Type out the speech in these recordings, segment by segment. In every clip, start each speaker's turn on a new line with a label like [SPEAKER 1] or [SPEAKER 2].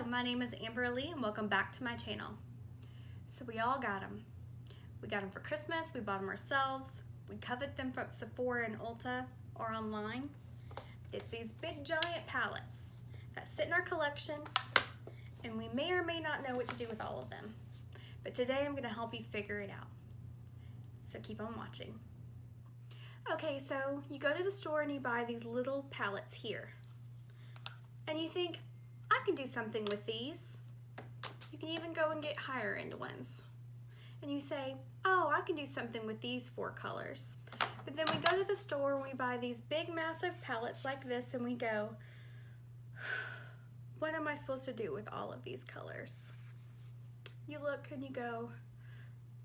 [SPEAKER 1] my name is Leigh and welcome back to my channel. So we all got them. We got them for Christmas, we bought them ourselves, we covet them from Sephora and Ulta or online. It's these big giant palettes that sit in our collection and we may or may not know what to do with all of them. But today I'm going to help you figure it out. So keep on watching. Okay, so you go to the store and you buy these little palettes here. And you think, I can do something with these. You can even go and get higher end ones. And you say, oh, I can do something with these 4 colors. But then we go to the store and we buy these big massive palettes like this and we go, what am I supposed to do with all of these colors? You look and you go,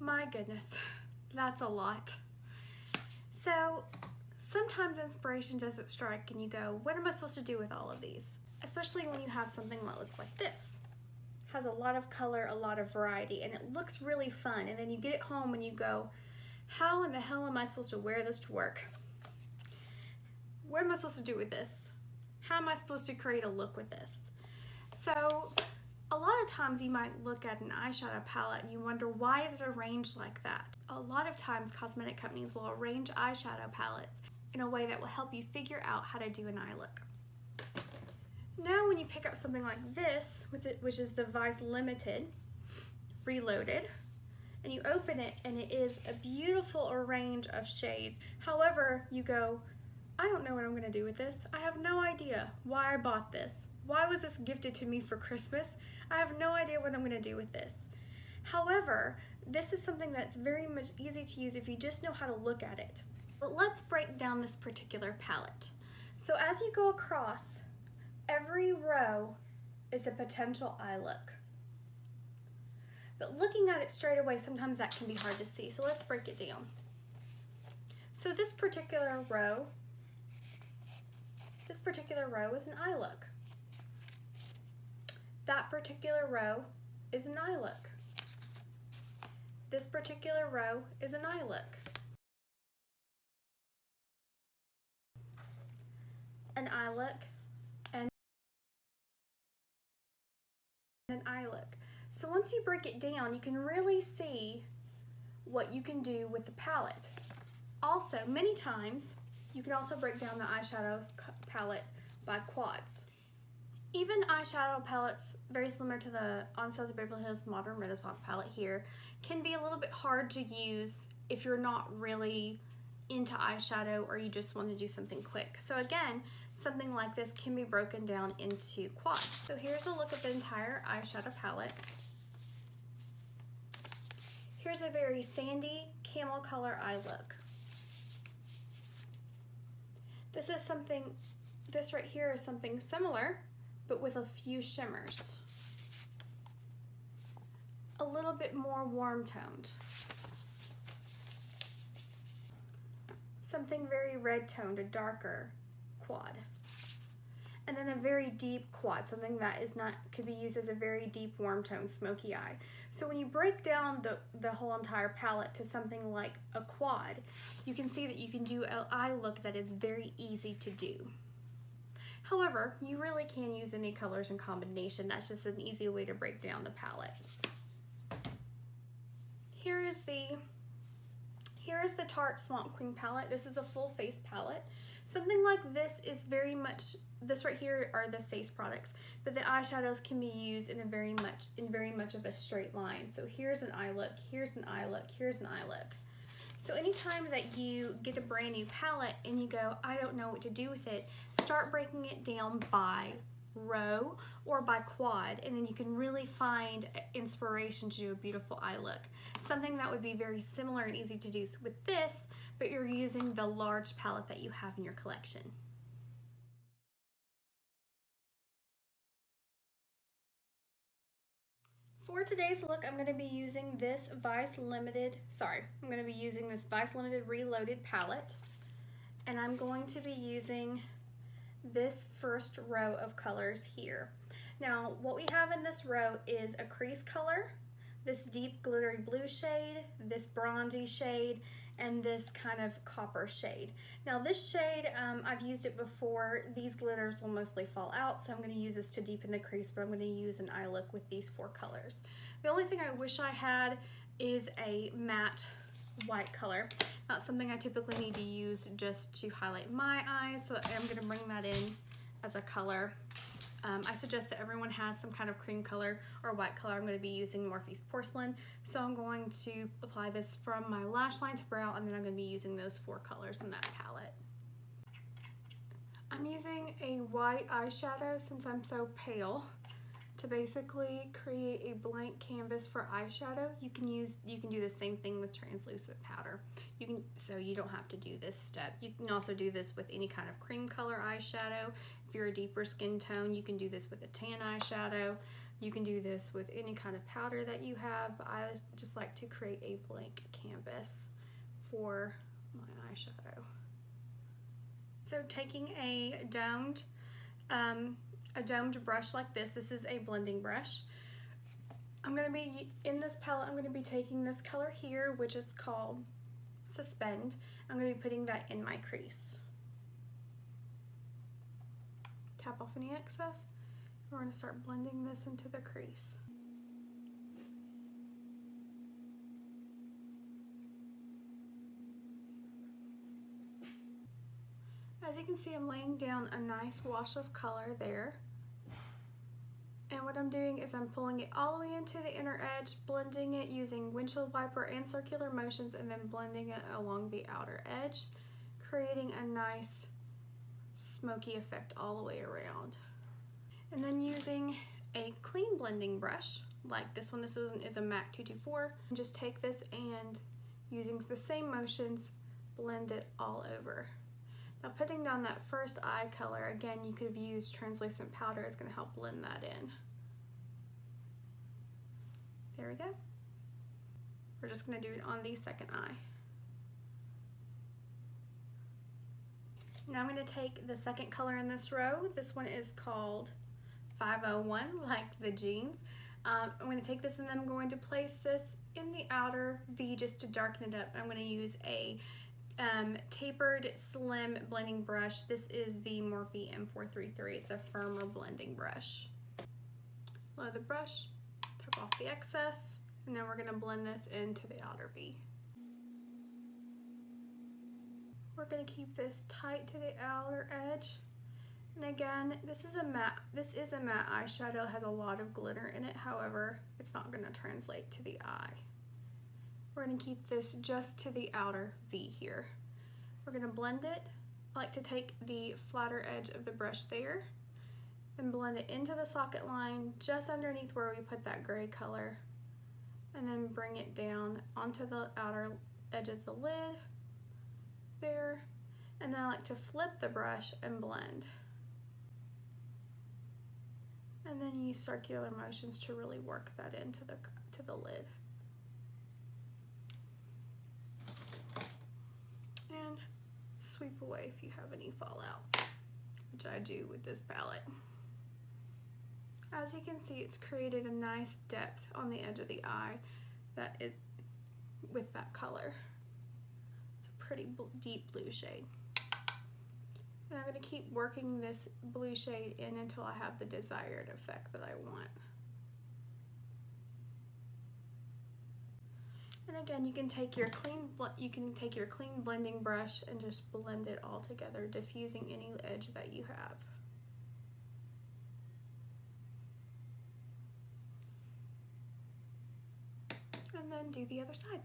[SPEAKER 1] my goodness, that's a lot. So sometimes inspiration doesn't strike and you go, what am I supposed to do with all of these? Especially when you have something that looks like this. It has a lot of color, a lot of variety, and it looks really fun. And then you get it home and you go, how in the hell am I supposed to wear this to work? What am I supposed to do with this? How am I supposed to create a look with this? So a lot of times you might look at an eyeshadow palette and you wonder why is it arranged like that? A lot of times cosmetic companies will arrange eyeshadow palettes in a way that will help you figure out how to do an eye look. Now when you pick up something like this, which is the Vice Limited Reloaded, and you open it and it is a beautiful range of shades. However, you go, I don't know what I'm going to do with this. I have no idea why I bought this. Why was this gifted to me for Christmas? I have no idea what I'm going to do with this. However, this is something that's very much easy to use if you just know how to look at it. But let's break down this particular palette. So as you go across, every row is a potential eye look. But looking at it straight away, sometimes that can be hard to see. So let's break it down. So this particular row is an eye look. That particular row is an eye look. This particular row is an eye look. An eye look and an eye look. So once you break it down, you can really see what you can do with the palette. Also, many times, you can also break down the eyeshadow palette by quads. Even eyeshadow palettes, very similar to the Anastasia Beverly Hills Modern Renaissance palette here, can be a little bit hard to use if you're not really into eyeshadow or you just want to do something quick. So again, something like this can be broken down into quads. So here's a look at the entire eyeshadow palette. Here's a very sandy camel color eye look. This right here is something similar, but with a few shimmers. A little bit more warm toned. Something very red toned, a darker quad. And then a very deep quad, something that could be used as a very deep warm toned smoky eye. So when you break down the whole entire palette to something like a quad, you can see that you can do an eye look that is very easy to do. However, you really can use any colors in combination. That's just an easy way to break down the palette. Here is the Tarte Swamp Queen palette. This is a full face palette. Something like this is very much, this right here are the face products, but the eyeshadows can be used in very much of a straight line. So here's an eye look, here's an eye look, here's an eye look. So anytime that you get a brand new palette and you go, I don't know what to do with it, start breaking it down by row or by quad, and then you can really find inspiration to do a beautiful eye look. Something that would be very similar and easy to do with this, but you're using the large palette that you have in your collection. For today's look, I'm going to be using this Vice Limited Reloaded palette, and I'm going to be using this first row of colors here. Now, what we have in this row is a crease color, this deep glittery blue shade, this bronzy shade, and this kind of copper shade. Now this shade, I've used it before. These glitters will mostly fall out, so I'm going to use this to deepen the crease, but I'm going to use an eye look with these 4 colors. The only thing I wish I had is a matte white color. Not something I typically need to use just to highlight my eyes, so I'm going to bring that in as a color. I suggest that everyone has some kind of cream color or white color. I'm going to be using Morphe's Porcelain, so I'm going to apply this from my lash line to brow, and then I'm going to be using those 4 colors in that palette. I'm using a white eyeshadow since I'm so pale to basically create a blank canvas for eyeshadow. You can do the same thing with translucent powder. So you don't have to do this step. You can also do this with any kind of cream color eyeshadow. If you're a deeper skin tone, you can do this with a tan eyeshadow. You can do this with any kind of powder that you have. I just like to create a blank canvas for my eyeshadow. So taking a domed brush like this is a blending brush. I'm going to be, in this palette, I'm going to be taking this color here, which is called Suspend. I'm going to be putting that in my crease. Tap off any excess. We're going to start blending this into the crease. As you can see, I'm laying down a nice wash of color there. And what I'm doing is I'm pulling it all the way into the inner edge, blending it using windshield wiper and circular motions, and then blending it along the outer edge, creating a nice smoky effect all the way around. And then using a clean blending brush, like this one, this is a MAC 224, just take this and using the same motions, blend it all over. Now putting down that first eye color, again, you could have used translucent powder. It's going to help blend that in. There we go. We're just going to do it on the second eye. Now I'm going to take the second color in this row. This one is called 501, like the jeans. I'm going to take this and then I'm going to place this in the outer V just to darken it up. I'm going to use a tapered slim blending brush. This is the Morphe M433. It's a firmer blending brush. Load the brush, tap off the excess, and then we're going to blend this into the outer V. We're going to keep this tight to the outer edge. And again, this is a matte eyeshadow. It has a lot of glitter in it. However, it's not going to translate to the eye. We're going to keep this just to the outer V here. We're going to blend it. I like to take the flatter edge of the brush there and blend it into the socket line just underneath where we put that gray color, and then bring it down onto the outer edge of the lid there. And then I like to flip the brush and blend. And then use circular motions to really work that into the lid. And sweep away if you have any fallout, which I do with this palette. As you can see, it's created a nice depth on the edge of the eye with that color. It's a pretty deep blue shade. And I'm going to keep working this blue shade in until I have the desired effect that I want. And again, you can take your clean blending brush and just blend it all together, diffusing any edge that you have. And then do the other side.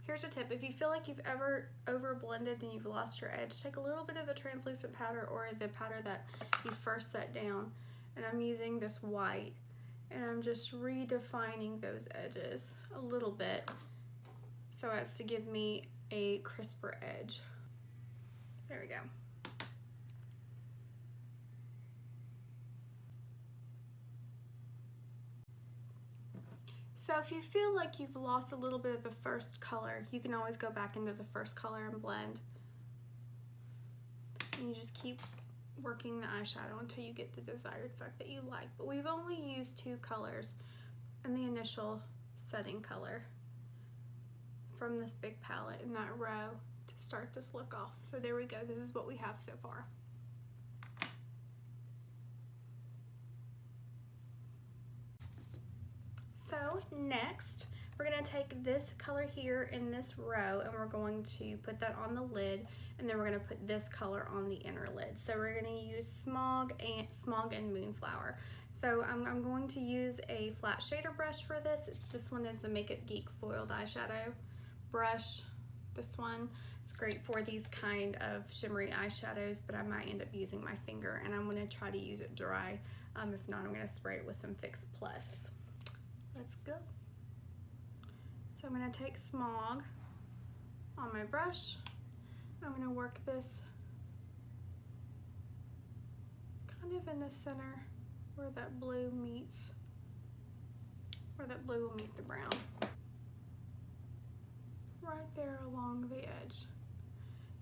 [SPEAKER 1] Here's a tip: if you feel like you've ever over blended and you've lost your edge, take a little bit of the translucent powder or the powder that you first set down, and I'm using this white, and I'm just redefining those edges a little bit so as to give me a crisper edge. There we go. So if you feel like you've lost a little bit of the first color, you can always go back into the first color and blend. And you just keep working the eyeshadow until you get the desired effect that you like. But we've only used 2 colors in the initial setting color from this big palette in that row to start this look off. So there we go, this is what we have so far. So next, we're going to take this color here in this row and we're going to put that on the lid, and then we're going to put this color on the inner lid. So we're going to use Smog and Moonflower. So I'm going to use a flat shader brush for this. This one is the Makeup Geek foiled eyeshadow brush. This one is great for these kind of shimmery eyeshadows, but I might end up using my finger, and I'm going to try to use it dry. If not, I'm going to spray it with some Fix Plus. Let's go. So I'm going to take Smog on my brush. I'm going to work this kind of in the center where that blue meets, where that blue will meet the brown. Right there along the edge.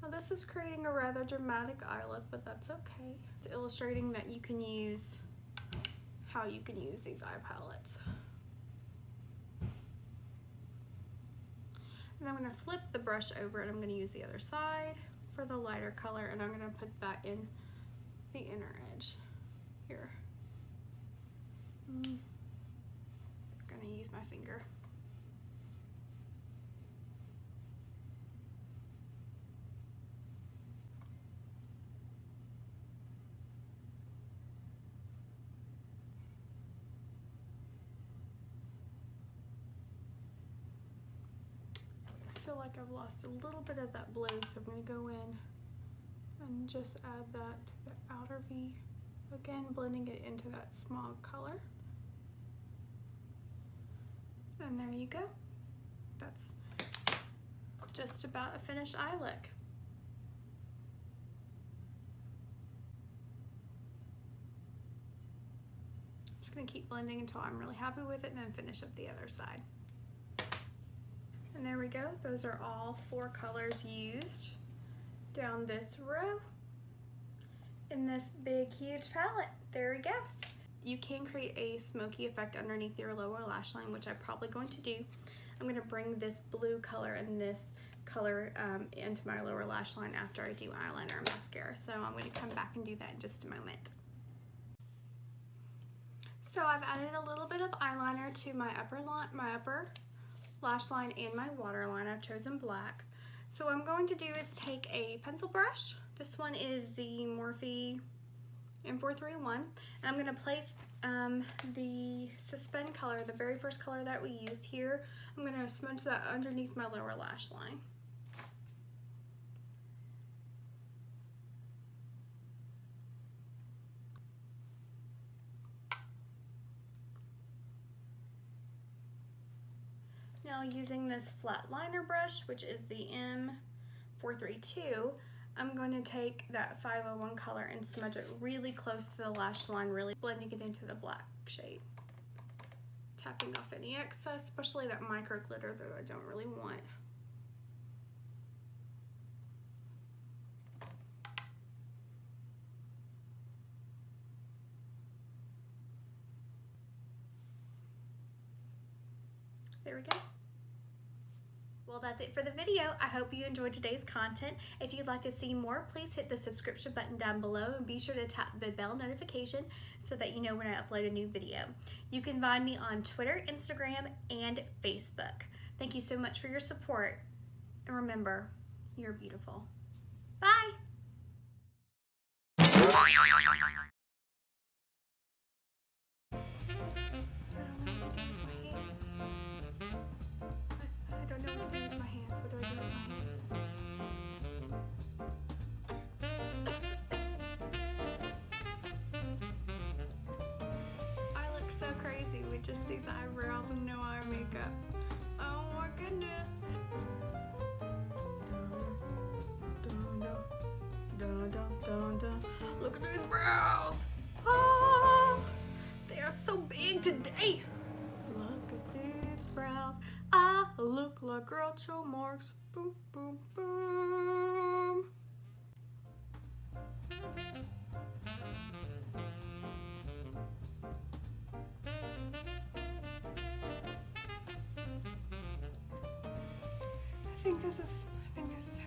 [SPEAKER 1] Now this is creating a rather dramatic eye look, but that's okay. It's illustrating that you can use, how you can use these eye palettes. And I'm going to flip the brush over and I'm going to use the other side for the lighter color, and I'm going to put that in the inner edge here. I'm going to use my finger. I feel like I've lost a little bit of that blue, so I'm going to go in and just add that to the outer V. Again, blending it into that Smog color. And there you go. That's just about a finished eye look. I'm just going to keep blending until I'm really happy with it, and then finish up the other side. And there we go. Those are all 4 colors used down this row in this big, huge palette. There we go. You can create a smoky effect underneath your lower lash line, which I'm probably going to do. I'm going to bring this blue color and this color into my lower lash line after I do eyeliner and mascara. So I'm going to come back and do that in just a moment. So I've added a little bit of eyeliner to my upper lash line and my waterline. I've chosen black. So what I'm going to do is take a pencil brush. This one is the Morphe M431, and I'm going to place the Suspend color, the very first color that we used here. I'm going to smudge that underneath my lower lash line. Now using this flat liner brush, which is the M432, I'm going to take that 501 color and smudge it really close to the lash line, really blending it into the black shade. Tapping off any excess, especially that micro glitter that I don't really want. There we go. Well, that's it for the video. I hope you enjoyed today's content. If you'd like to see more, please hit the subscription button down below and be sure to tap the bell notification so that you know when I upload a new video. You can find me on Twitter, Instagram, and Facebook. Thank you so much for your support. And remember, you're beautiful. Bye! I don't know what to do with my hands. What do I do with my hands? I look so crazy with just these eyebrows and no eye makeup. Oh my goodness. Look at these brows. Ah, they are so big today. Look at these brows. I look like Groucho Marx. Boom, boom, boom. think this is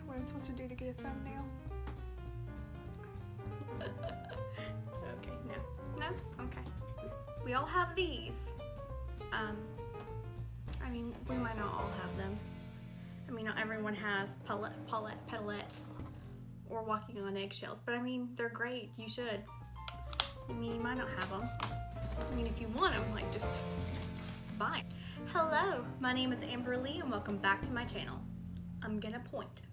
[SPEAKER 1] what I'm supposed to do to get a thumbnail. Okay, no, okay. We all have these. I mean, we might not all have them. I mean, not everyone has pedalette, or walking on eggshells, but I mean, they're great. You should. I mean, you might not have them. I mean, if you want them, like, just buy. Hello, my name is Leigh, and welcome back to my channel. I'm gonna point.